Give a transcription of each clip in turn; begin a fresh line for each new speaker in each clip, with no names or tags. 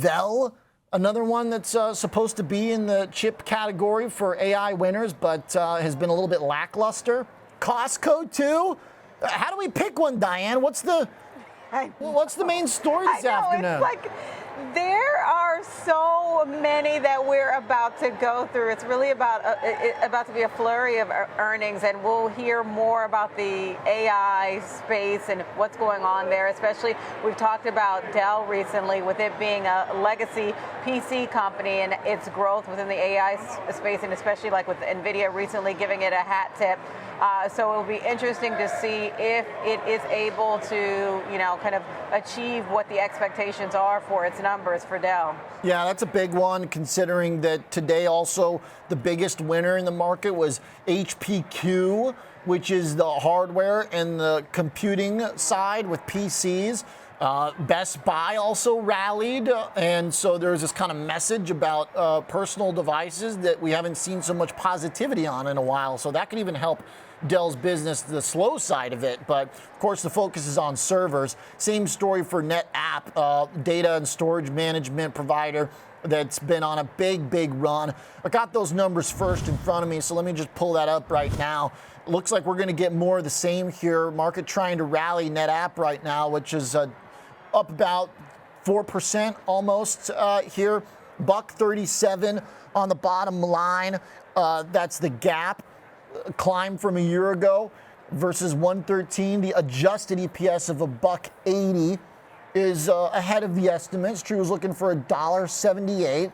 Dell, another one that's supposed to be in the chip category for AI winners, but has been a little bit lackluster. Costco, too. How do we pick one, Diane? What's the main story this afternoon?
It's like there are so many that we're about to go through. It's really about to be a flurry of earnings, and we'll hear more about the AI space and what's going on there. Especially, we've talked about Dell recently, with it being a legacy PC company and its growth within the AI space, and especially like with NVIDIA recently giving it a hat tip. So it'll be interesting to see if it is able to, kind of achieve what the expectations are for its numbers for Dell.
Yeah, that's a big one, considering that today also the biggest winner in the market was HPQ, which is the hardware and the computing side with PCs. Best Buy also rallied, and so there's this kind of message about personal devices that we haven't seen so much positivity on in a while. So that could even help Dell's business, the slow side of it. But of course, the focus is on servers. Same story for NetApp, data and storage management provider that's been on a big run. I got those numbers first in front of me, so let me just pull that up right now. It looks like we're going to get more of the same here. Market trying to rally NetApp right now, which is up about 4% almost here. $1.37 on the bottom line. That's the gap. Climb from a year ago versus 113. The adjusted EPS of $1.80 is ahead of the estimates. True was looking for $1.78.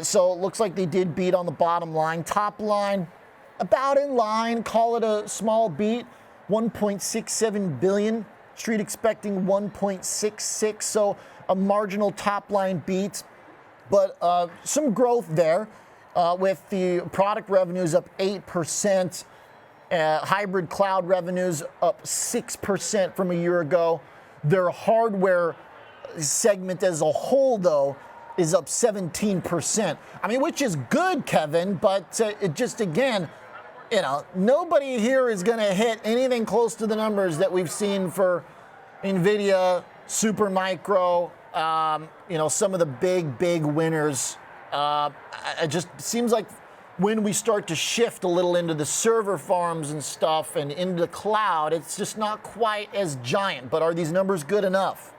So it looks like they did beat on the bottom line. Top line, about in line. Call it a small beat. $1.67 billion. Street expecting 1.66. So a marginal top line beat, but some growth there. With the product revenues up 8%, hybrid cloud revenues up 6% from a year ago. Their hardware segment as a whole, though, is up 17%. I mean, which is good, Kevin, but it just, again, nobody here is going to hit anything close to the numbers that we've seen for NVIDIA, Supermicro, some of the big winners. It just seems like when we start to shift a little into the server farms and stuff and into the cloud, it's just not quite as giant. But are these numbers good enough?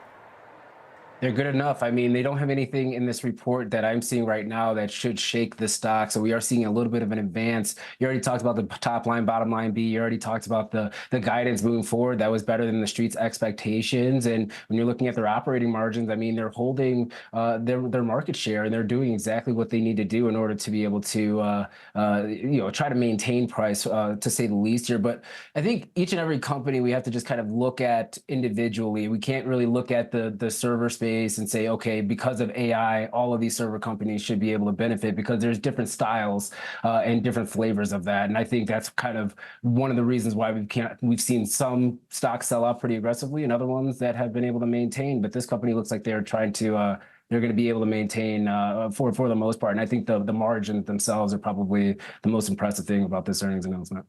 They're good enough. I mean, they don't have anything in this report that I'm seeing right now that should shake the stock. So we are seeing a little bit of an advance. You already talked about the top line, bottom line B. You already talked about the guidance moving forward. That was better than the street's expectations. And when you're looking at their operating margins, I mean, they're holding their market share, and they're doing exactly what they need to do in order to be able to try to maintain price, to say the least here. But I think each and every company we have to just kind of look at individually. We can't really look at the server space and say, okay, because of AI, all of these server companies should be able to benefit, because there's different styles and different flavors of that. And I think that's kind of one of the reasons why we've seen some stocks sell off pretty aggressively and other ones that have been able to maintain. But this company looks like they're trying to they're going to be able to maintain for the most part. And I think the margins themselves are probably the most impressive thing about this earnings announcement.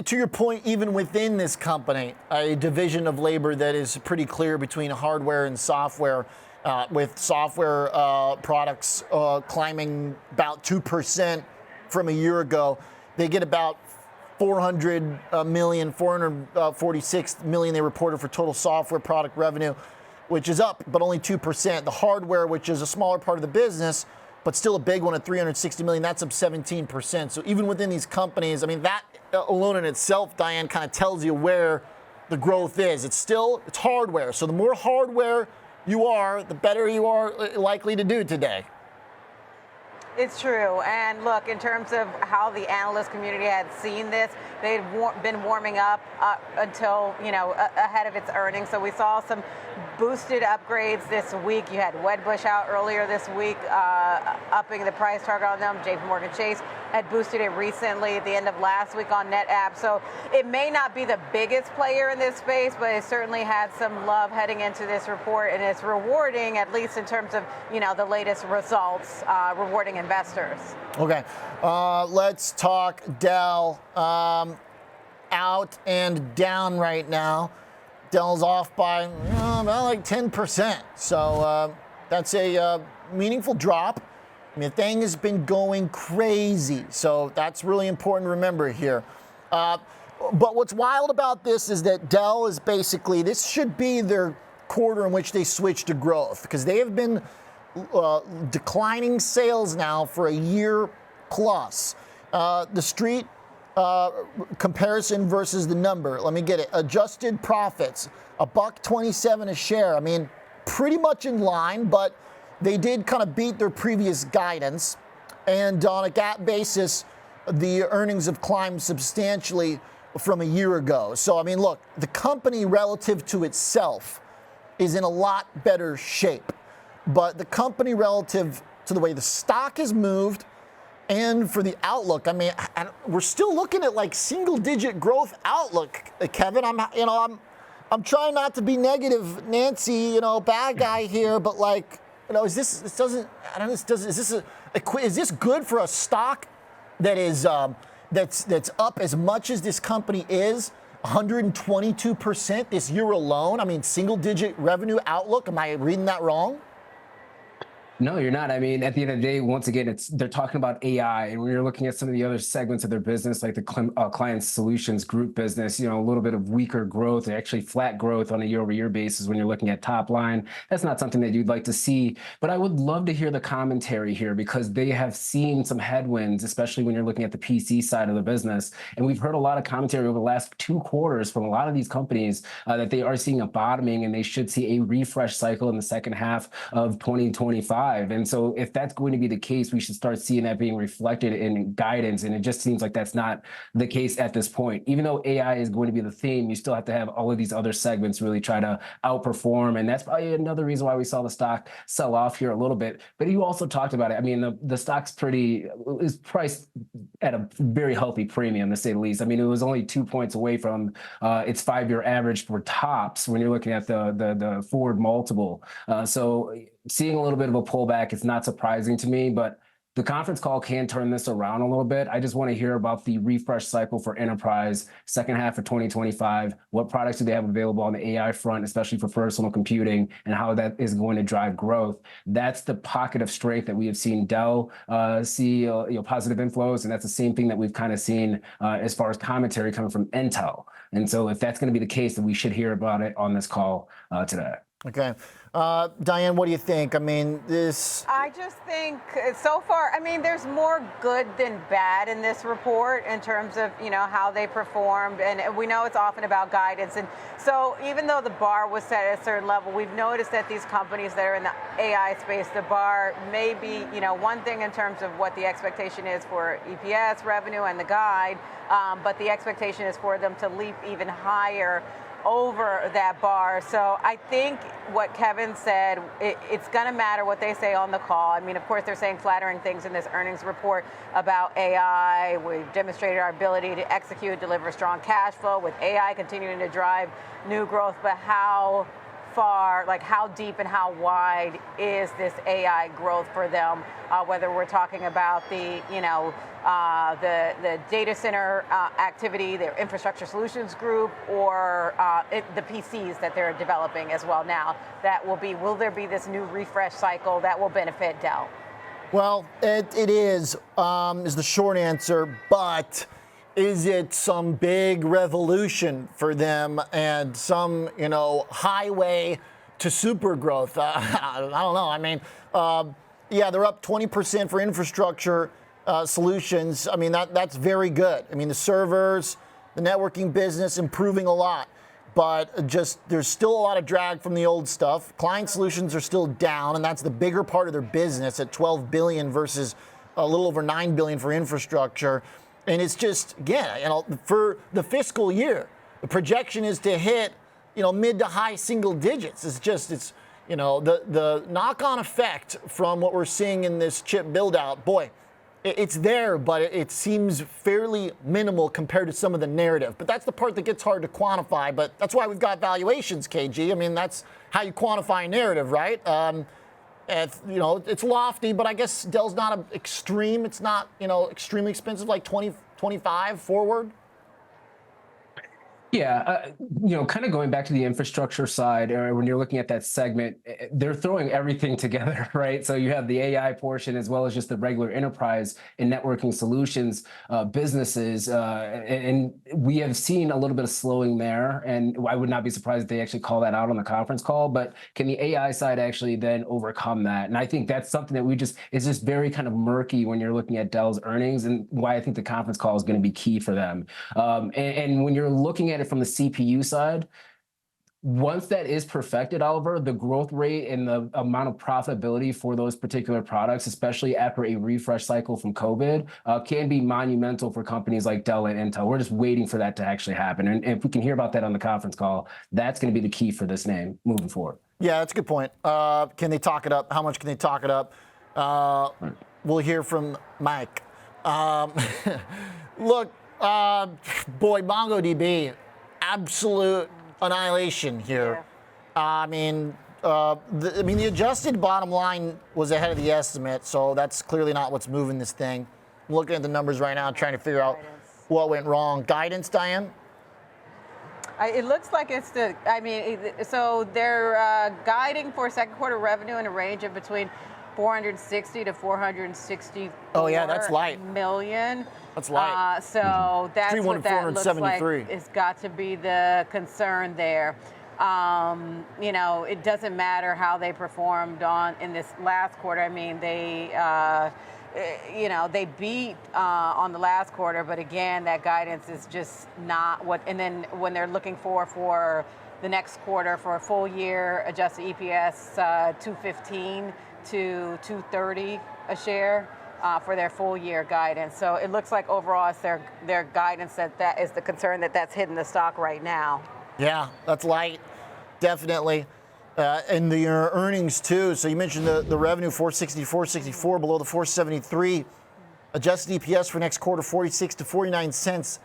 To your point, even within this company, a division of labor that is pretty clear between hardware and software, with software products climbing about 2% from a year ago. They get about 446 million they reported for total software product revenue, which is up, but only 2%. The hardware, which is a smaller part of the business, but still a big one at 360 million, that's up 17%. So even within these companies, I mean, that alone in itself, Diane, kind of tells you where the growth is. It's hardware. So the more hardware you are, the better you are likely to do today.
It's true. And look, in terms of how the analyst community had seen this, they'd been warming up until, ahead of its earnings. So we saw some boosted upgrades this week. You had Wedbush out earlier this week, upping the price target on them. JPMorgan Chase had boosted it recently at the end of last week on NetApp. So it may not be the biggest player in this space, but it certainly had some love heading into this report, and it's rewarding, at least in terms of, the latest results, rewarding investors.
Okay, let's talk Dell. Out and down right now. Dell's off by about like 10%. So That's a meaningful drop. I mean, the thing has been going crazy, so that's really important to remember here. But what's wild about this is that Dell is basically, this should be their quarter in which they switch to growth, because they have been declining sales now for a year plus. The street comparison versus the number, let me get it. Adjusted profits, $1.27 a share. I mean, pretty much in line, but they did kind of beat their previous guidance. And on a GAAP basis, the earnings have climbed substantially from a year ago. So, I mean, look, the company relative to itself is in a lot better shape. But the company relative to the way the stock has moved and for the outlook, I mean, we're still looking at like single-digit growth outlook, Kevin. I'm trying not to be negative, Nancy, bad guy here, but like, is this good for a stock that is that's up as much as this company is, 122% this year alone? I mean, single-digit revenue outlook. Am I reading that wrong?
No, you're not. I mean, at the end of the day, once again, they're talking about AI, and when you're looking at some of the other segments of their business, like the client solutions group business, a little bit of weaker growth, actually flat growth on a year-over-year basis when you're looking at top line. That's not something that you'd like to see. But I would love to hear the commentary here, because they have seen some headwinds, especially when you're looking at the PC side of the business. And we've heard a lot of commentary over the last 2 quarters from a lot of these companies that they are seeing a bottoming, and they should see a refresh cycle in the second half of 2025. And so if that's going to be the case, we should start seeing that being reflected in guidance. And it just seems like that's not the case at this point. Even though AI is going to be the theme, you still have to have all of these other segments really try to outperform. And that's probably another reason why we saw the stock sell off here a little bit. But you also talked about it. I mean, the stock's is priced at a very healthy premium, to say the least. I mean, it was only 2 points away from its 5-year average for tops when you're looking at the forward multiple. So seeing a little bit of a pullback, it's not surprising to me, but the conference call can turn this around a little bit. I just want to hear about the refresh cycle for enterprise, second half of 2025. What products do they have available on the AI front, especially for personal computing, and how that is going to drive growth? That's the pocket of strength that we have seen Dell see positive inflows, and that's the same thing that we've kind of seen as far as commentary coming from Intel. And so if that's going to be the case, then we should hear about it on this call today.
Okay. Diane, what do you think? I mean,
I just think so far, I mean, there's more good than bad in this report in terms of, how they performed. And we know it's often about guidance. And so even though the bar was set at a certain level, we've noticed that these companies that are in the AI space, the bar may be, one thing in terms of what the expectation is for EPS, revenue, and the guide, but the expectation is for them to leap even higher over that bar. So I think what Kevin said, it's going to matter what they say on the call. I mean, of course, they're saying flattering things in this earnings report about AI. We've demonstrated our ability to execute, deliver strong cash flow with AI continuing to drive new growth. But how far, like how deep and how wide is this AI growth for them? Whether we're talking about the data center activity, their infrastructure solutions group, or the PCs that they're developing as well now. Will there be this new refresh cycle that will benefit Dell?
Well, it is the short answer, but is it some big revolution for them and some, highway to super growth? I don't know. I mean, yeah, they're up 20% for infrastructure solutions. I mean, that's very good. I mean, the servers, the networking business improving a lot, but just there's still a lot of drag from the old stuff. Client solutions are still down, and that's the bigger part of their business at $12 billion versus a little over $9 billion for infrastructure. And it's just, again, for the fiscal year, the projection is to hit, mid to high single digits. It's the knock-on effect from what we're seeing in this chip build-out, boy, it's there, but it seems fairly minimal compared to some of the narrative. But that's the part that gets hard to quantify. But that's why we've got valuations, KG. I mean, that's how you quantify a narrative, right? It's lofty, but I guess Dell's not an extreme. It's not, extremely expensive, like 20, 25 forward.
Yeah, kind of going back to the infrastructure side, or when you're looking at that segment, they're throwing everything together, right? So you have the AI portion as well as just the regular enterprise and networking solutions businesses, and we have seen a little bit of slowing there. And I would not be surprised if they actually call that out on the conference call. But can the AI side actually then overcome that? And I think that's something that it's just very kind of murky when you're looking at Dell's earnings, and why I think the conference call is going to be key for them. And when you're looking at it from the CPU side, once that is perfected, Oliver, the growth rate and the amount of profitability for those particular products, especially after a refresh cycle from COVID, can be monumental for companies like Dell and Intel. We're just waiting for that to actually happen. And if we can hear about that on the conference call, that's going to be the key for this name moving forward.
Yeah, that's a good point. Can they talk it up? How much can they talk it up? We'll hear from Mike. Look, boy, MongoDB, absolute annihilation here.
Yeah.
I mean, the adjusted bottom line was ahead of the estimate, so that's clearly not what's moving this thing. I'm looking at the numbers right now, trying to figure out what went wrong. Guidance, Diane?
It looks like it's so they're guiding for second quarter revenue in a range of between 460 to 464
oh yeah, that's light.
million.
That's light.
So that's what that looks like. It's got to be the concern there. It doesn't matter how they performed in this last quarter. I mean, they beat on the last quarter, but again, that guidance is just not what. And then when they're looking for the next quarter for a full year adjusted EPS, 215 to 230 a share for their full year guidance. So it looks like overall it's their guidance that is the concern that's hitting the stock right now.
Yeah, that's light, definitely. And the earnings too. So you mentioned the revenue 464 below the 473. Adjusted EPS for next quarter 46 to 49 cents.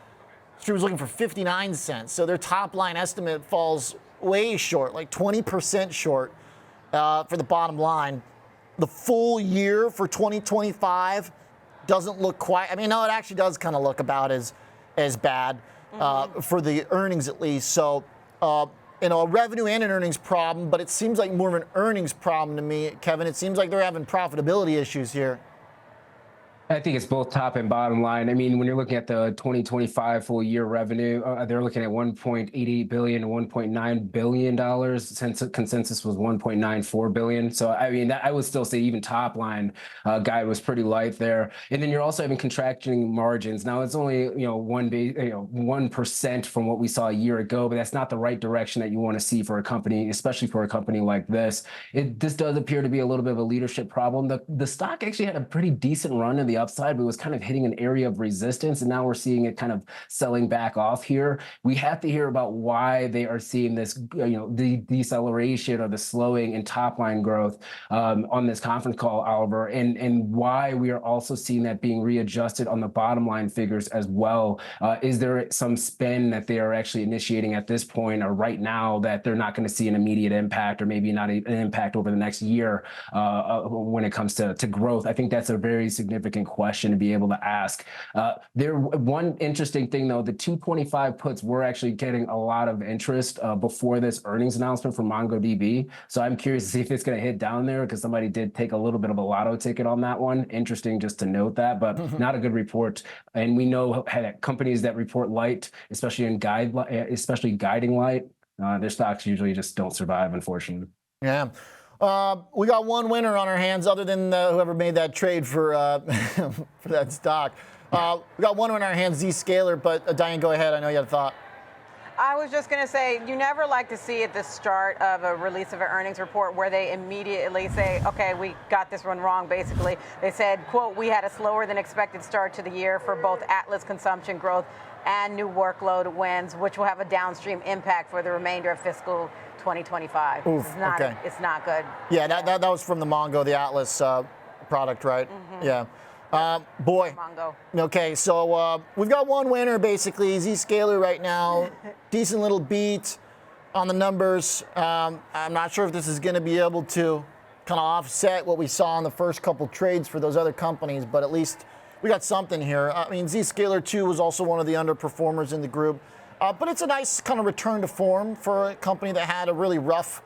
She was looking for 59 cents. So their top line estimate falls way short, like 20% short for the bottom line. The full year for 2025 doesn't look quite. I mean, no, it actually does kind of look about as bad for the earnings at least. So, a revenue and an earnings problem, but it seems like more of an earnings problem to me, Kevin. It seems like they're having profitability issues here.
I think it's both top and bottom line. I mean, when you're looking at the 2025 full year revenue, they're looking at $1.88 billion to $1.9 billion. Since consensus was $1.94 billion. So, I mean, I would still say even top line guide was pretty light there. And then you're also having contracting margins. Now it's only 1% from what we saw a year ago, but that's not the right direction that you want to see for a company, especially for a company like this. This does appear to be a little bit of a leadership problem. The stock actually had a pretty decent run in the upside, but it was kind of hitting an area of resistance, and now we're seeing it kind of selling back off here. We have to hear about why they are seeing this, the deceleration or the slowing in top line growth on this conference call, Oliver, and why we are also seeing that being readjusted on the bottom line figures as well. Is there some spend that they are actually initiating at this point or right now that they're not going to see an immediate impact, or maybe not an impact over the next year when it comes to growth? I think that's a very significant question to be able to ask. One interesting thing though, the 225 puts were actually getting a lot of interest before this earnings announcement from MongoDB. So I'm curious to see if it's going to hit down there, because somebody did take a little bit of a lotto ticket on that one. Interesting just to note that, but not a good report. And we know that companies that report light, especially guiding light, their stocks usually just don't survive, unfortunately.
Yeah. We got one winner on our hands, other than whoever made that trade for for that stock. We got one on our hands, ZScaler, but Diane, go ahead. I know you had a thought.
I was just going to say, you never like to see at the start of a release of an earnings report where they immediately say, okay, we got this one wrong, basically. They said, quote, we had a slower than expected start to the year for both Atlas consumption growth and new workload wins, which will have a downstream impact for the remainder of fiscal 2025.
Oof,
it's not good.
Yeah, that was from the the Atlas product, right? Mm-hmm. Yeah. Boy.
Mongo.
Okay, so we've got one winner, basically, ZScaler right now. Decent little beat on the numbers. I'm not sure if this is going to be able to kind of offset what we saw in the first couple trades for those other companies, but at least we got something here. I mean, ZScaler 2 was also one of the underperformers in the group. But it's a nice kind of return to form for a company that had a really rough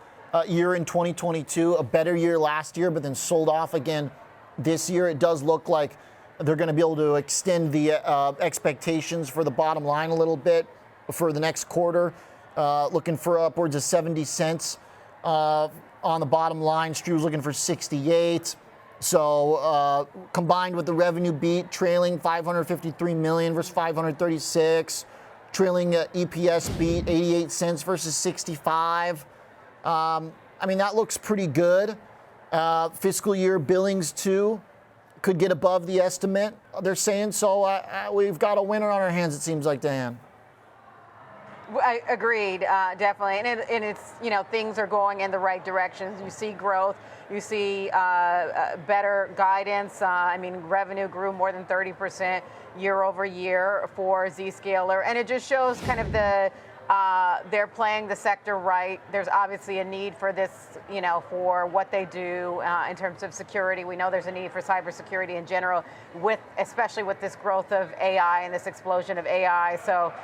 year in 2022, a better year last year, but then sold off again this year. It does look like they're going to be able to extend the expectations for the bottom line a little bit for the next quarter, looking for upwards of 70 cents on the bottom line. Stru's looking for 68. So combined with the revenue beat, trailing 553 million versus 536, trailing EPS beat 88 cents versus 65. I mean, that looks pretty good. Fiscal year billings too could get above the estimate, they're saying. So we've got a winner on our hands, it seems like, Diane.
I agreed, definitely, and it's, you know, things are going in the right directions. You see growth, you see better guidance. I mean, revenue grew more than 30% year over year for ZScaler, and it just shows kind of the they're playing the sector right. There's obviously a need for this, you know, for what they do in terms of security. We know there's a need for cybersecurity in general, especially with this growth of AI and this explosion of AI. So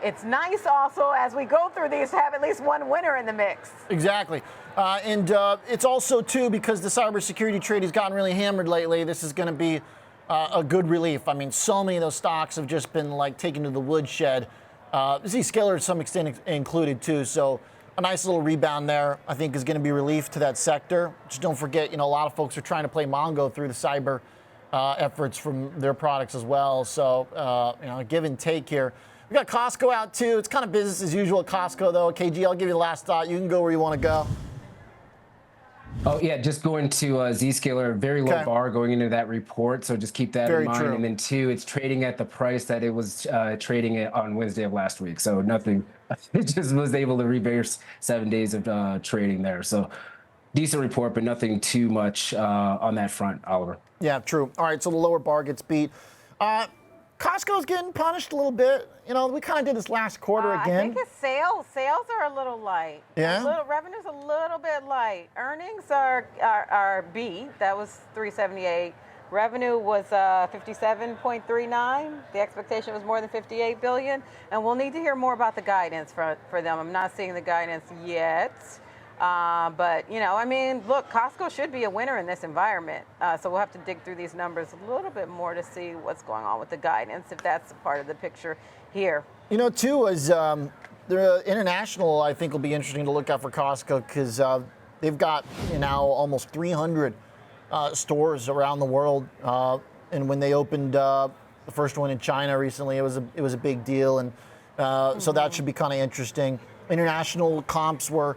it's nice also as we go through these to have at least one winner in the mix.
Exactly. And it's also, too, because the cybersecurity trade has gotten really hammered lately, this is going to be a good relief. I mean, so many of those stocks have just been like taken to the woodshed. ZScaler to some extent included too, so a nice little rebound there I think is going to be relief to that sector. Just don't forget, you know, a lot of folks are trying to play Mongo through the cyber efforts from their products as well. So you know, give and take here. We got Costco out too. It's kind of business as usual at Costco though. KG, I'll give you the last thought. You can go where you want to go.
Oh, yeah, just going to ZScaler, very low bar going into that report, so just keep that in mind. True. And then, two, it's trading at the price that it was trading at on Wednesday of last week, so nothing. It just was able to reverse 7 days of trading there. So decent report, but nothing too much on that front, Oliver. Yeah, true. All right, so the lower bar gets beat. Costco's getting punished a little bit. You know, we kind of did this last quarter again.
I think it's sales. Sales are a little light.
Yeah.
Revenue's a little bit light. Earnings are B. That was 378. Revenue was 57.39. The expectation was more than 58 billion. And we'll need to hear more about the guidance for them. I'm not seeing the guidance yet. But, you know, I mean, look, Costco should be a winner in this environment. So we'll have to dig through these numbers a little bit more to see what's going on with the guidance, if that's a part of the picture here.
You know, too, is the international, I think, will be interesting to look at for Costco because they've got, you know, almost 300 stores around the world. And when they opened the first one in China recently, it was a big deal. And so that should be kind of interesting. International comps were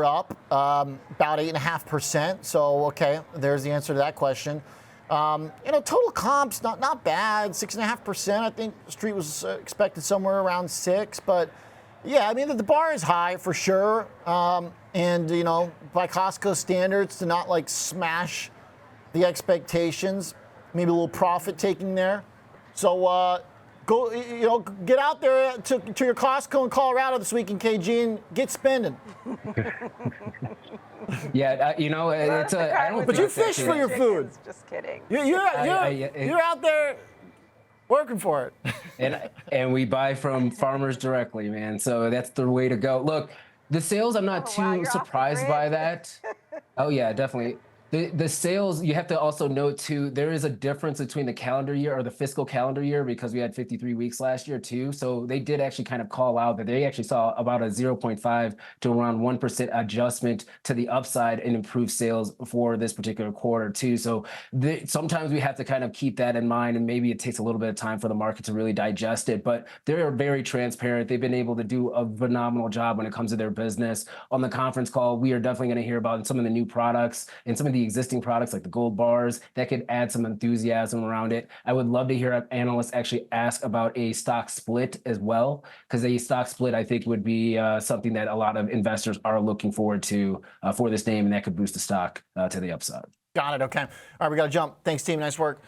up about 8.5%. So, okay, there's the answer to that question. You know, total comps, not bad, 6.5%. I think the street was expected somewhere around 6. But, yeah, I mean, the bar is high for sure. And, you know, by Costco standards, to not, like, smash the expectations, maybe a little profit taking there. So, go, you know, get out there to your Costco in Colorado this week in KG and get spending. Yeah, you know, it's a. I don't. But you fish for your food.
Just kidding.
You're out there working for
it. And we buy from farmers directly, man. So that's the way to go. Look, the sales, I'm not too surprised by that. Oh yeah, definitely. The sales, you have to also note too, there is a difference between the calendar year or the fiscal calendar year because we had 53 weeks last year too. So they did actually kind of call out that they actually saw about a 0.5 to around 1% adjustment to the upside and improved sales for this particular quarter too. So sometimes we have to kind of keep that in mind, and maybe it takes a little bit of time for the market to really digest it, but they're very transparent. They've been able to do a phenomenal job when it comes to their business. On the conference call, we are definitely going to hear about some of the new products and some of the existing products like the gold bars that could add some enthusiasm around it. I would love to hear analysts actually ask about a stock split as well, because a stock split I think would be something that a lot of investors are looking forward to for this name, and that could boost the stock to the upside.
Got it. Okay. All right, we got to jump. Thanks, team. Nice work.